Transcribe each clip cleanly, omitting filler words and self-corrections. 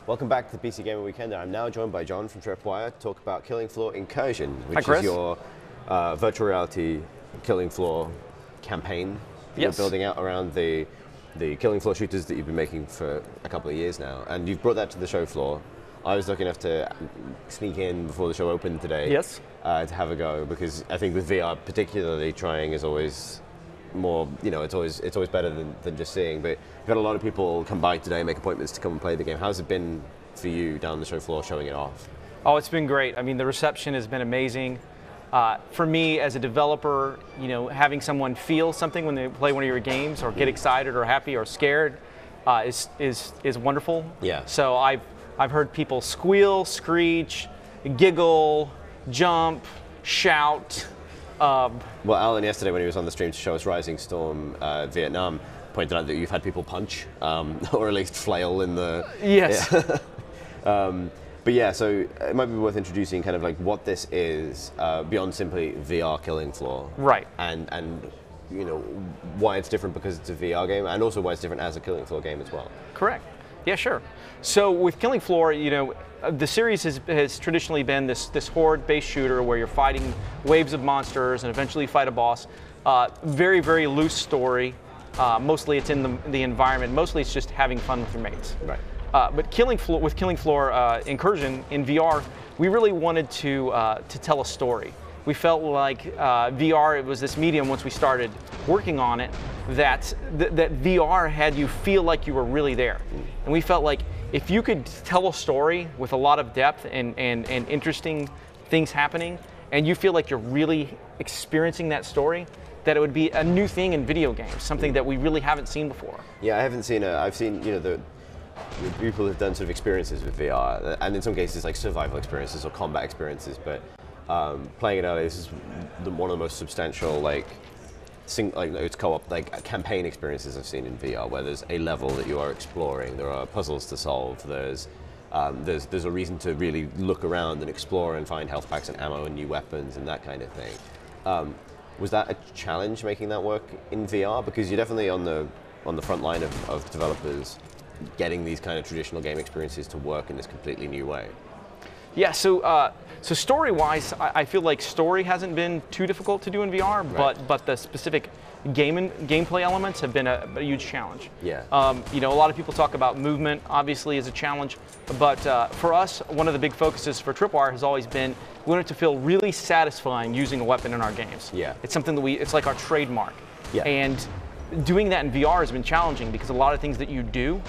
Welcome back to the PC Gamer Weekend. I'm now joined by John from Tripwire to talk about Killing Floor Incursion, which is your virtual reality Killing Floor campaign that you're building out around the Killing Floor shooters that you've been making for a couple of years now. And you've brought that to the show floor. I was lucky enough to sneak in before the show opened today to have a go, because I think with VR particularly, trying is always more, you know, it's always better than just seeing. But you've had a lot of people come by today, make appointments to come and play the game. How's it been for you down the show floor showing it off? Oh, it's been great. I mean, the reception has been amazing. For me as a developer, you know, having someone feel something when they play one of your games, or get excited or happy or scared, is wonderful. Yeah. So I've heard people squeal, screech, giggle, jump, shout. Well, Alan yesterday when he was on the stream to show us Rising Storm Vietnam pointed out that you've had people punch, or at least flail in the... Yes. Yeah. But yeah, so it might be worth introducing kind of like what this is beyond simply VR Killing Floor. Right. And you know, why it's different because it's a VR game, and also why it's different as a Killing Floor game as well. Correct. Yeah, sure. So with Killing Floor, you know, the series has traditionally been this horde-based shooter where you're fighting waves of monsters and eventually fight a boss. Very, very loose story. Mostly it's in the environment. Mostly it's just having fun with your mates. Right. But with Killing Floor Incursion in VR, we really wanted to tell a story. We felt like VR, it was this medium once we started working on it, that VR had you feel like you were really there. And we felt like if you could tell a story with a lot of depth and interesting things happening, and you feel like you're really experiencing that story, that it would be a new thing in video games, something that we really haven't seen before. Yeah, I haven't seen I've seen, you know, the people who've done sort of experiences with VR, and in some cases like survival experiences or combat experiences, but playing it earlier, this is one of the most substantial it's co-op campaign experiences I've seen in VR, where there's a level that you are exploring, there are puzzles to solve, there's a reason to really look around and explore and find health packs and ammo and new weapons and that kind of thing. Was that a challenge making that work in VR? Because you're definitely on the front line of developers getting these kind of traditional game experiences to work in this completely new way. Yeah, so story-wise, I feel like story hasn't been too difficult to do in VR, right. but the specific gameplay elements have been a huge challenge. Yeah. You know, a lot of people talk about movement, obviously, as a challenge, but for us, one of the big focuses for Tripwire has always been we want it to feel really satisfying using a weapon in our games. Yeah. It's something that it's like our trademark. Yeah. And doing that in VR has been challenging because a lot of things that you do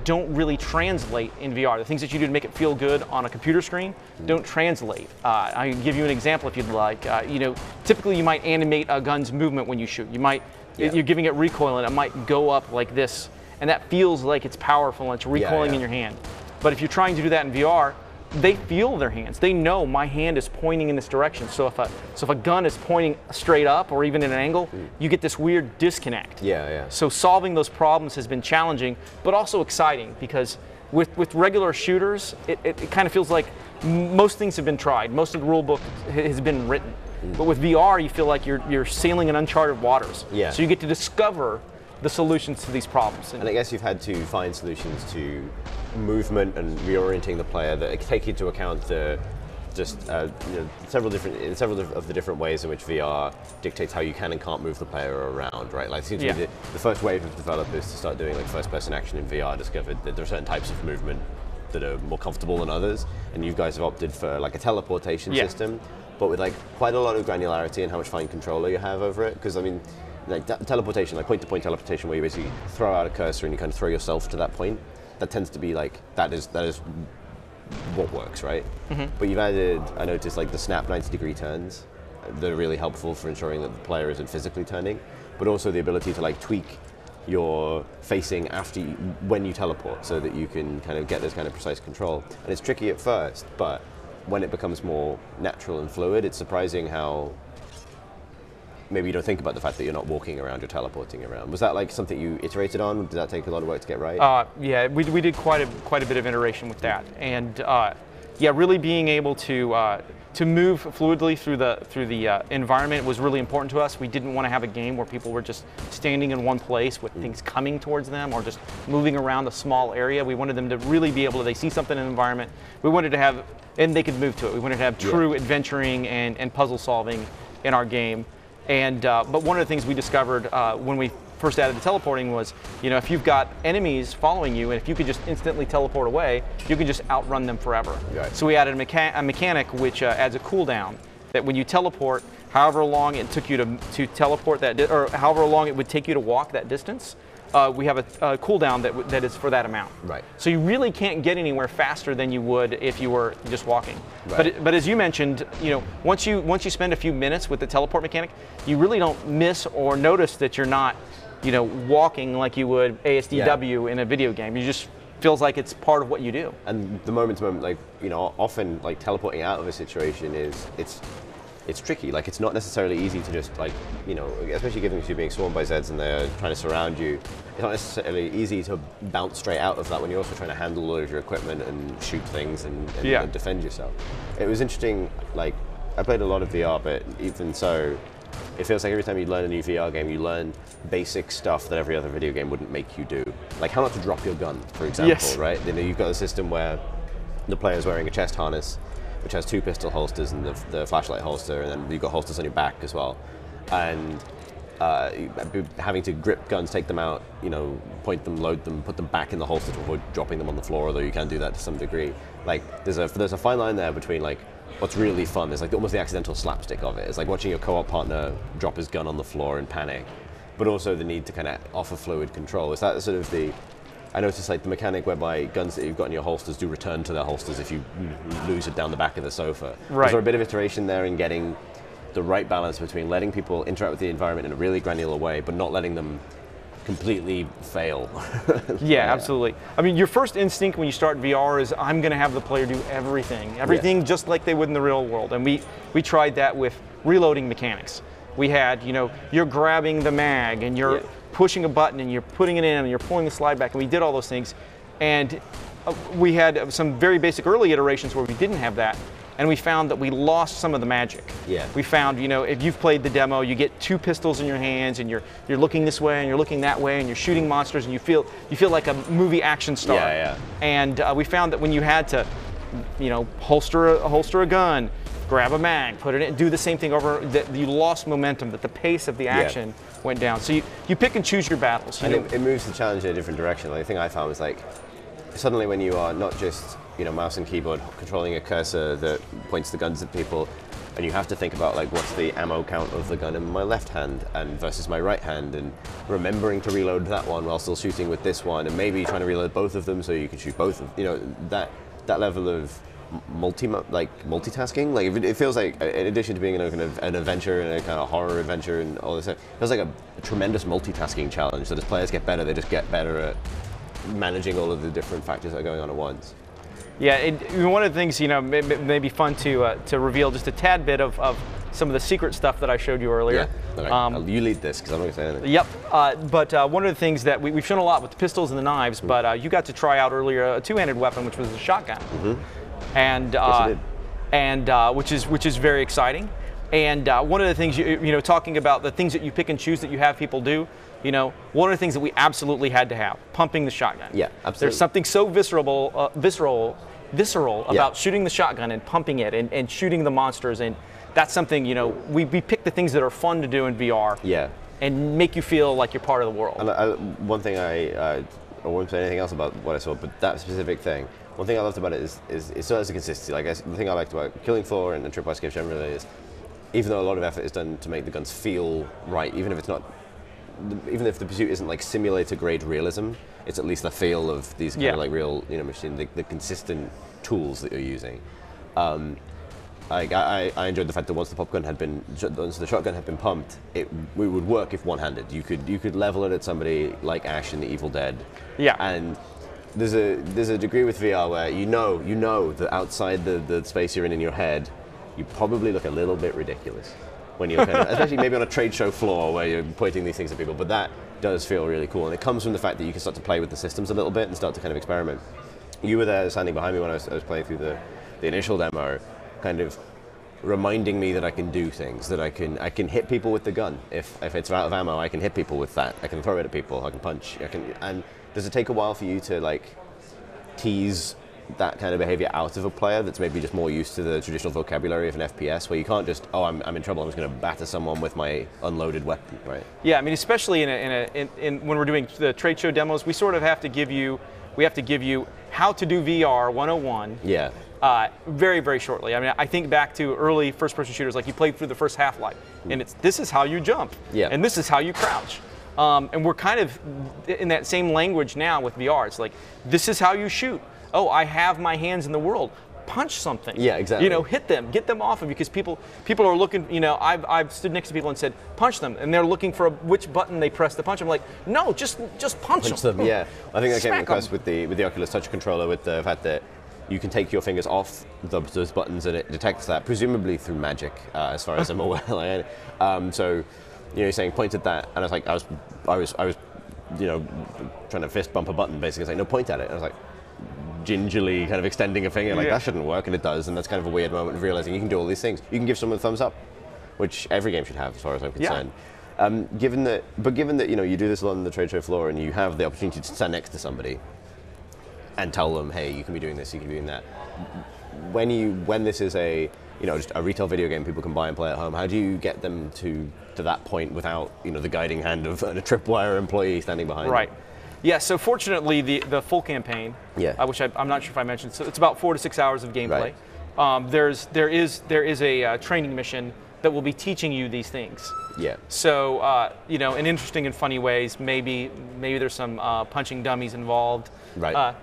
don't really translate in VR. The things that you do to make it feel good on a computer screen don't translate. I can give you an example if you'd like. You know, typically you might animate a gun's movement when you shoot. You might, you're giving it recoil and it might go up like this, and that feels like it's powerful and it's recoiling in your hand. But if you're trying to do that in VR, they feel their hands. They know my hand is pointing in this direction. So if a gun is pointing straight up or even at an angle, you get this weird disconnect. Yeah. So solving those problems has been challenging, but also exciting, because with regular shooters, it kind of feels like most things have been tried. Most of the rule book has been written. But with VR, you feel like you're sailing in uncharted waters. Yeah. So you get to discover the solutions to these problems. And I guess you've had to find solutions to movement and reorienting the player that take into account the several of the different ways in which VR dictates how you can and can't move the player around, right? Like it seems to be the first wave of developers to start doing like first-person action in VR discovered that there are certain types of movement that are more comfortable than others, and you guys have opted for like a teleportation system, but with like quite a lot of granularity in how much fine controller you have over it. Because I mean, like teleportation, like point-to-point teleportation, where you basically throw out a cursor and you kind of throw yourself to that point. That tends to be like that is what works, right? But you've added, I noticed, like the snap 90-degree turns that are really helpful for ensuring that the player isn't physically turning, but also the ability to like tweak your facing when you teleport, so that you can kind of get this kind of precise control. And it's tricky at first, but when it becomes more natural and fluid, it's surprising how maybe you don't think about the fact that you're not walking around, you're teleporting around. Was that like something you iterated on? Did that take a lot of work to get right? Yeah, we did quite a bit of iteration with that, and yeah, really being able to to move fluidly through the environment was really important to us. We didn't want to have a game where people were just standing in one place with things coming towards them or just moving around a small area. We wanted them to really be able to, they see something in the environment, we wanted to have, and they could move to it. We wanted to have true adventuring and puzzle solving in our game. And but one of the things we discovered when we first added the teleporting was, if you've got enemies following you, and if you could just instantly teleport away, you can just outrun them forever. Right. So we added a mechanic which adds a cooldown, that when you teleport, however long it took you to teleport or however long it would take you to walk that distance, we have a cooldown that is for that amount. Right. So you really can't get anywhere faster than you would if you were just walking. Right. But as you mentioned, once you spend a few minutes with the teleport mechanic, you really don't miss or notice that you're not, walking like you would ASDW in a video game. You just feels like it's part of what you do. And the moment to moment, like, often like teleporting out of a situation it's tricky. Like, it's not necessarily easy to just, like, especially given you're being swarmed by Zeds and they're trying to surround you, it's not necessarily easy to bounce straight out of that when you're also trying to handle all of your equipment and shoot things and defend yourself. It was interesting, like, I played a lot of VR, but even so, it feels like every time you learn a new VR game, you learn basic stuff that every other video game wouldn't make you do. Like how not to drop your gun, for example, right? You've got a system where the player's wearing a chest harness, which has 2 pistol holsters and the flashlight holster, and then you've got holsters on your back as well. And having to grip guns, take them out, point them, load them, put them back in the holster to avoid dropping them on the floor, although you can do that to some degree. Like, there's a fine line there between, like, what's really fun is like almost the accidental slapstick of it. It's like watching your co-op partner drop his gun on the floor in panic, but also the need to kind of offer fluid control. Is that sort of I noticed like the mechanic whereby guns that you've got in your holsters do return to their holsters if you lose it down the back of the sofa. Right. Is there a bit of iteration there in getting the right balance between letting people interact with the environment in a really granular way, but not letting them completely fail? Yeah, absolutely. I mean, your first instinct when you start VR is, I'm going to have the player do everything just like they would in the real world. And we tried that with reloading mechanics. We had, you're grabbing the mag and you're pushing a button and you're putting it in and you're pulling the slide back, and we did all those things. And we had some very basic early iterations where we didn't have that, and we found that we lost some of the magic. Yeah. We found, if you've played the demo, you get 2 pistols in your hands and you're looking this way and you're looking that way and you're shooting monsters and you feel like a movie action star. Yeah. And we found that when you had to, holster a gun, grab a mag, put it in, do the same thing over, that you lost momentum, that the pace of the action went down. So you pick and choose your battles. And it moves the challenge in a different direction. Like, the thing I found was, like, suddenly when you are not just mouse and keyboard controlling a cursor that points the guns at people, and you have to think about, like, what's the ammo count of the gun in my left hand and versus my right hand, and remembering to reload that one while still shooting with this one, and maybe trying to reload both of them so you can shoot both of that level of multitasking. Like, it feels like, in addition to being an adventure and a kind of horror adventure and all this, it feels like a tremendous multitasking challenge. So as players get better, they just get better at managing all of the different factors that are going on at once. Yeah, one of the things, may be fun to reveal just a tad bit of some of the secret stuff that I showed you earlier. Yeah, okay. You lead this, because I'm not going to say anything. Yep, but one of the things that we've shown a lot with the pistols and the knives, but you got to try out earlier a 2-handed weapon, which was a shotgun. And which is very exciting. And one of the things, talking about the things that you pick and choose that you have people do, one of the things that we absolutely had to have, pumping the shotgun. Yeah, absolutely. There's something so visceral about shooting the shotgun and pumping it and shooting the monsters, and that's something, we pick the things that are fun to do in VR. Yeah. And make you feel like you're part of the world. And one thing I won't say anything else about what I saw, but that specific thing, one thing I loved about it is it still has a consistency. Like, the thing I liked about Killing Floor and Tripwire Skip generally is, even though a lot of effort is done to make the guns feel right, even if the pursuit isn't like simulator grade realism, it's at least the feel of these kind of like real, machine, the consistent tools that you're using. I enjoyed the fact that once the shotgun had been pumped, it would work if one-handed. You could level it at somebody like Ash in the Evil Dead. Yeah. And there's a degree with VR where you know that outside the space you're in your head, you probably look a little bit ridiculous when you're especially maybe on a trade show floor where you're pointing these things at people. But that does feel really cool, and it comes from the fact that you can start to play with the systems a little bit and start to kind of experiment. You were there standing behind me when I was playing through the initial demo, kind of reminding me that I can do things, that I can hit people with the gun. If it's out of ammo, I can hit people with that. I can throw it at people. I can punch. And does it take a while for you to like tease that kind of behavior out of a player that's maybe just more used to the traditional vocabulary of an FPS, where you can't just, oh, I'm in trouble, I'm just going to batter someone with my unloaded weapon, right? Yeah, I mean, especially in when we're doing the trade show demos, we sort of have to give you how to do VR 101. Yeah. Very, very shortly. I mean, I think back to early first-person shooters, like you played through the first Half-Life, and this is how you jump, and this is how you crouch. And we're kind of in that same language now with VR. It's like, this is how you shoot. Oh, I have my hands in the world. Punch something. Yeah, exactly. You know, hit them, get them off of you, because people are looking. You know, I've stood next to people and said, punch them, and they're looking for which button they press to punch. I'm like, no, just punch them. Yeah, I think that came across with the Oculus Touch controller, with the fact that you can take your fingers off those buttons and it detects that, presumably through magic, as far as I'm aware. So, you know, you're saying point at that, and I was like, I was, you know, trying to fist bump a button, basically. It's like, no, point at it. And I was like, gingerly kind of extending a finger, like that shouldn't work, and it does, and that's kind of a weird moment of realizing you can do all these things. You can give someone a thumbs up, which every game should have, as far as I'm concerned. Given that you know, you do this a lot on the trade show floor, and you have the opportunity to stand next to somebody and tell them, hey, you can be doing this, you can be doing that. When this is a, you know, just a retail video game people can buy and play at home, how do you get them to that point without, you know, the guiding hand of a Tripwire employee standing behind them? Right. Yeah, so fortunately, the full campaign, which I'm not sure if I mentioned, so it's about 4 to 6 hours of gameplay. Right. There is a training mission that will be teaching you these things. Yeah. So you know, in interesting and funny ways. Maybe there's some punching dummies involved. Right.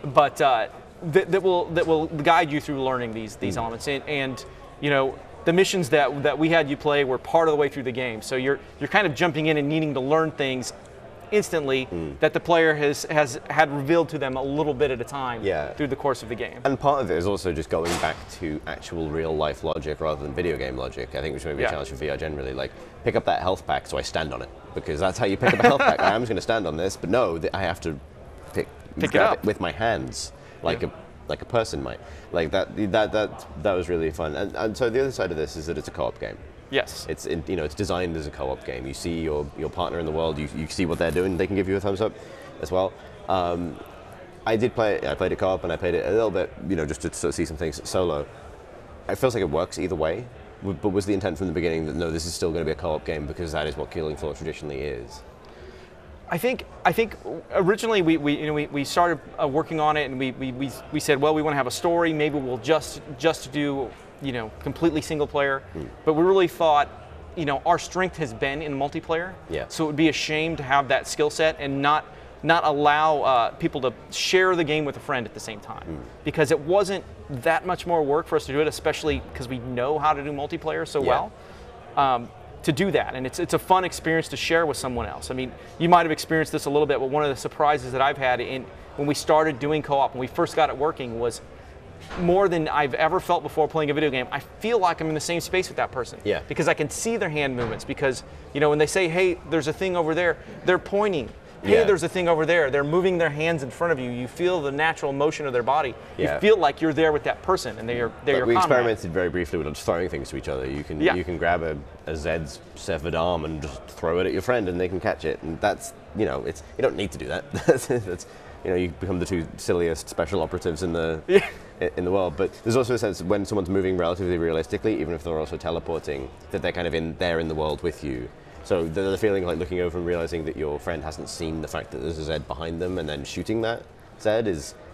But that will guide you through learning these elements. And you know, the missions that we had you play were part of the way through the game. So you're kind of jumping in and needing to learn things instantly that the player has had revealed to them a little bit at a time through the course of the game. And part of it is also just going back to actual real life logic rather than video game logic, I think, which may be a challenge for VR generally. Like, pick up that health pack so I stand on it, because that's how you pick up a health pack. I'm just going to stand on this, but no, I have to grab it with my hands, like a person might. Like that was really fun. And so the other side of this is that it's a co-op game. Yes. It's designed as a co-op game. You see your partner in the world, you see what they're doing, they can give you a thumbs up as well. I did play it, I played it co-op, and I played it a little bit, you know, just to sort of see some things solo. It feels like it works either way, but was the intent from the beginning that no, this is still going to be a co-op game because that is what Killing Floor traditionally is? I think originally we started working on it, and we said, well, we want to have a story. Maybe we'll just do, you know, completely single player. But we really thought, you know, our strength has been in multiplayer. Yeah. So it would be a shame to have that skill set and not allow people to share the game with a friend at the same time, because it wasn't that much more work for us to do it, especially because we know how to do multiplayer so well. To do that, and it's a fun experience to share with someone else. I mean, you might have experienced this a little bit, but one of the surprises that I've had when we started doing co-op, when we first got it working, was more than I've ever felt before playing a video game. I feel like I'm in the same space with that person. Yeah. Because I can see their hand movements. Because, you know, when they say, "Hey, there's a thing over there," they're pointing. Hey, there's a thing over there. They're moving their hands in front of you. You feel the natural motion of their body. You feel like you're there with that person, and they're your comrade. We experimented very briefly with just throwing things to each other. You can grab a Zed's severed arm and just throw it at your friend, and they can catch it. And that's, you know, you don't need to do that. that's, you know, you become the two silliest special operatives in the world. But there's also a sense when someone's moving relatively realistically, even if they're also teleporting, that they're kind of in the world with you. So the feeling of like looking over and realizing that your friend hasn't seen the fact that there's a Zed behind them and then shooting that Zed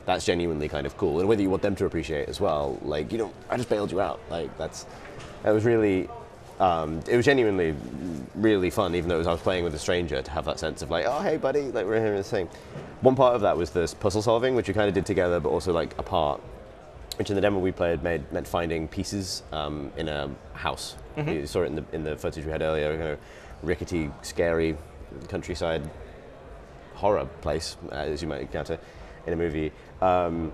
that's genuinely kind of cool. And whether you want them to appreciate as well, like, you know, I just bailed you out. Like that was really, it was genuinely really fun, even though I was playing with a stranger, to have that sense of like, oh, hey buddy, like we're here in this thing. One part of that was this puzzle solving, which we kind of did together, but also like apart, which in the demo we played meant finding pieces in a house. You saw it in the footage we had earlier, kind of rickety, scary countryside horror place, as you might encounter in a movie. And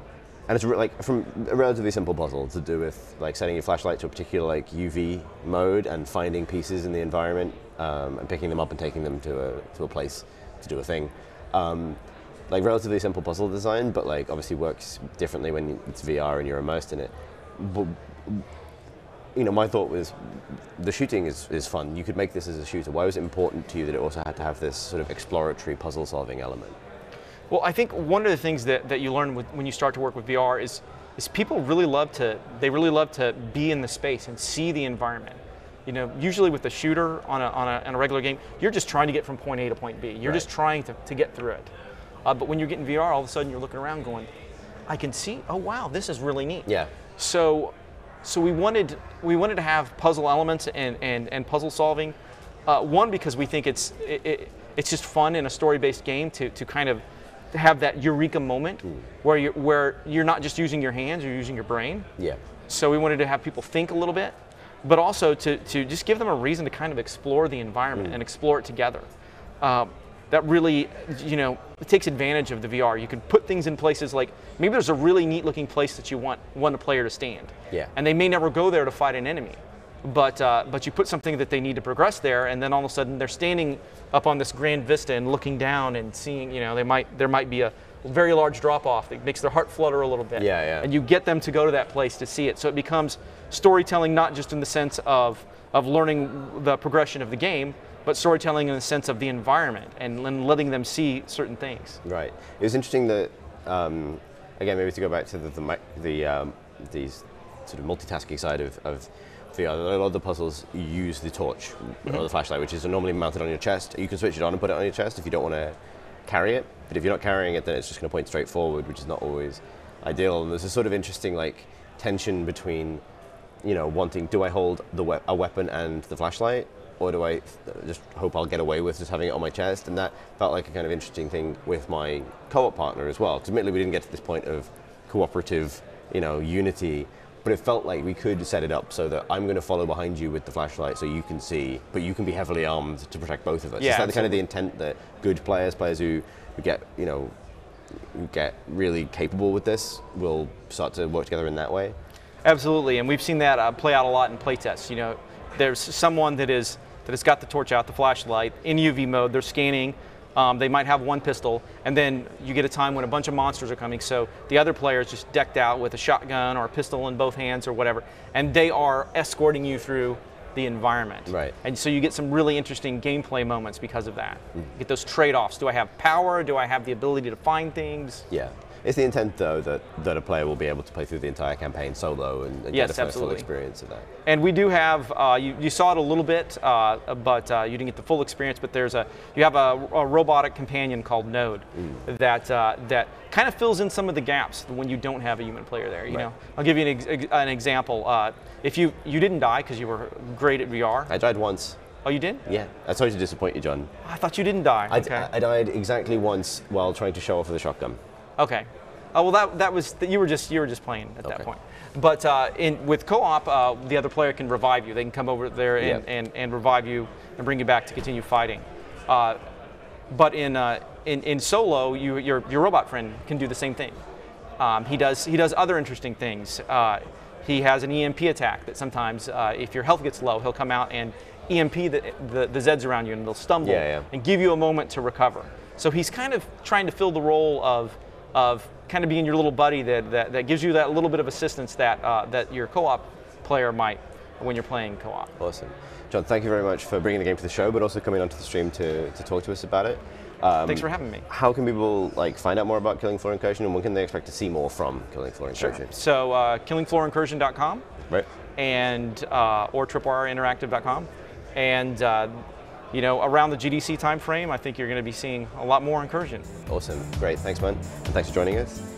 it's like from a relatively simple puzzle to do with like setting your flashlight to a particular like UV mode and finding pieces in the environment and picking them up and taking them to a place to do a thing. Like relatively simple puzzle design, but like obviously works differently when it's VR and you're immersed in it. But my thought was, the shooting is fun. You could make this as a shooter. Why was it important to you that it also had to have this sort of exploratory puzzle-solving element? Well, I think one of the things that you learn when you start to work with VR is people really love to be in the space and see the environment. Usually with a shooter on a regular game, you're just trying to get from point A to point B. You're just trying to get through it. But when you're getting VR, all of a sudden you're looking around going, I can see, oh wow, this is really neat. Yeah. So we wanted to have puzzle elements and puzzle solving. One, because we think it's just fun in a story-based game to kind of have that eureka moment where you're not just using your hands, you're using your brain. Yeah. So we wanted to have people think a little bit, but also to just give them a reason to kind of explore the environment and explore it together. That really, it takes advantage of the VR. You can put things in places like, maybe there's a really neat looking place that you want a player to stand. Yeah. And they may never go there to fight an enemy. But you put something that they need to progress there, and then all of a sudden they're standing up on this grand vista and looking down and seeing, there might be a very large drop off that makes their heart flutter a little bit. Yeah, yeah. And you get them to go to that place to see it. So it becomes storytelling, not just in the sense of learning the progression of the game, but storytelling in the sense of the environment and letting them see certain things. Right. It was interesting that, again, maybe to go back to the sort of multitasking side of VR, a lot of the puzzles use the torch or the flashlight, which is normally mounted on your chest. You can switch it on and put it on your chest if you don't want to carry it. But if you're not carrying it, then it's just going to point straight forward, which is not always ideal. And there's a sort of interesting tension between, wanting, do I hold a weapon and the flashlight? Or do I just hope I'll get away with just having it on my chest? And that felt like a kind of interesting thing with my co-op partner as well. Because admittedly, we didn't get to this point of cooperative, unity, but it felt like we could set it up so that I'm going to follow behind you with the flashlight so you can see, but you can be heavily armed to protect both of us. Yeah, is that the kind of the intent that good players who get, who get really capable with this will start to work together in that way? Absolutely, and we've seen that play out a lot in playtests. There's someone that has got the torch out, the flashlight, in UV mode, they're scanning, they might have one pistol, and then you get a time when a bunch of monsters are coming, so the other player is just decked out with a shotgun or a pistol in both hands or whatever, and they are escorting you through the environment. Right. And so you get some really interesting gameplay moments because of that. You get those trade-offs. Do I have power? Do I have the ability to find things? Yeah. It's the intent, though, that a player will be able to play through the entire campaign solo and get a full experience of that. And we do have, you saw it a little bit, but you didn't get the full experience, but you have a robotic companion called Node that kind of fills in some of the gaps when you don't have a human player there. You know, I'll give you an example. If you didn't die because you were great at VR. I died once. Oh, you did? Yeah. I'm sorry to disappoint you, John. I thought you didn't die. I died exactly once while trying to show off with a shotgun. Okay. Well, that was you were just playing at that point. But with co-op, the other player can revive you. They can come over there and revive you and bring you back to continue fighting. But in solo, your robot friend can do the same thing. He does other interesting things. He has an EMP attack that sometimes, if your health gets low, he'll come out and EMP the Zeds around you, and they'll stumble and give you a moment to recover. So he's kind of trying to fill the role of kind of being your little buddy that gives you that little bit of assistance that your co-op player might when you're playing co-op. Awesome. John, thank you very much for bringing the game to the show, but also coming onto the stream to talk to us about it. Thanks for having me. How can people find out more about Killing Floor Incursion, and when can they expect to see more from Killing Floor Incursion? Sure. So killingfloorincursion.com and or tripwireinteractive.com, and around the GDC time frame, I think you're going to be seeing a lot more Incursion. Awesome. Great. Thanks, man. And thanks for joining us.